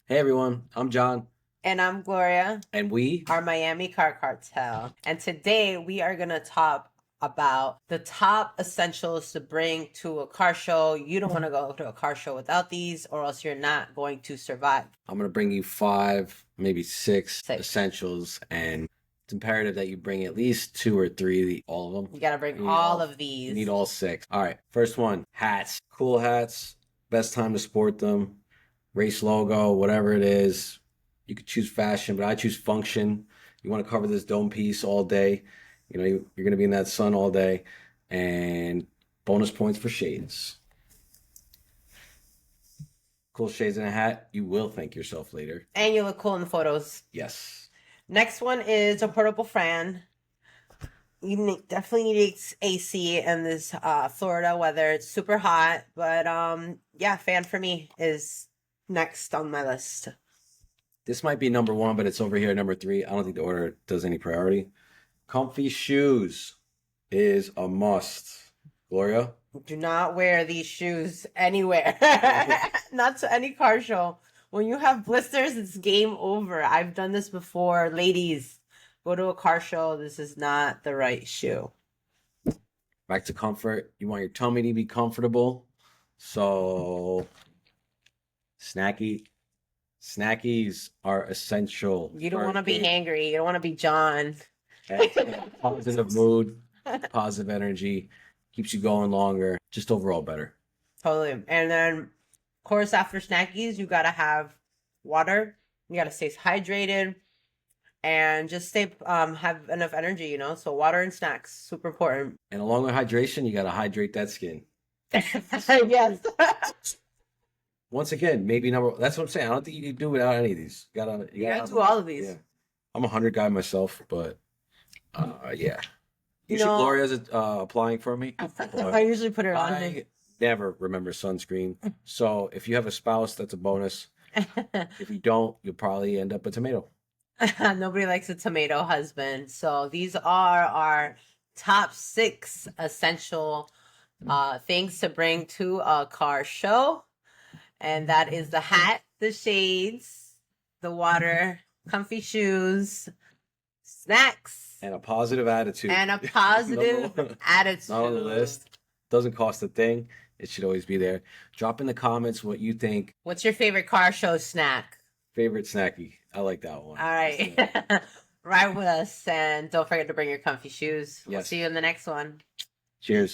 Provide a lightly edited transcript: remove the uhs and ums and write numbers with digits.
Hey everyone, I'm John, And I'm Gloria, and we our Miami Car Cartel. And today we are going to talk about the top essentials to bring to a car show. You don't want to go to a car show without these, or else you're not going to survive. I'm gonna bring you five, maybe six Six. essentials, and it's imperative that you bring at least two or three, all of them. You got to bring You need all all, of you need these. all six. All right, first one, hats. Cool hats, best time to sport them. Race logo, whatever it is. You could choose fashion, but I choose function. You want to cover this dome piece all day. You're gonna be in that sun all day, and bonus points for shades. Cool shades in a hat, you will thank yourself later. And you look cool in the photos. Yes. Next one is a portable fan. Definitely need AC in this Florida weather. It's super hot, but yeah, fan for me is next on my list. This might be number one, but it's over here at number three. I don't think the order does any priority. Comfy shoes is a must. Gloria? Do not wear these shoes anywhere. Not to any car show. When you have blisters, it's game over. I've done this before. Ladies, go to a car show. This is not the right shoe. Back to comfort. You want your tummy to be comfortable. So snackies are essential. You don't for want to be a hangry. You don't want to be John. positive mood, positive energy, keeps you going longer, just overall better. Totally. And then, of course, after snackies, you got to have water. You got to stay hydrated and just have enough energy, So water and snacks, super important. And along with hydration, you got to hydrate that skin. Yes. Once again, maybe number. That's what I'm saying. I don't think you can do without any of these. You gotta do all of these. Yeah. I'm a 100 guy myself, but yeah. You Usually know, Gloria's applying for me. I usually put it on. I never remember sunscreen. So if you have a spouse, that's a bonus. If you don't, you'll probably end up a tomato. Nobody likes a tomato husband. So these are our top 6 essential things to bring to a car show. And that is the hat, the shades, the water, comfy shoes, snacks, And a positive attitude. and a positive attitude. Not on the list. Doesn't cost a thing. It should always be there. Drop in the comments what you think. What's your favorite car show snack? Favorite snacky. I like that one. All right. Ride with us and don't forget to bring your comfy shoes. We'll Yes. see you in the next one. Cheers.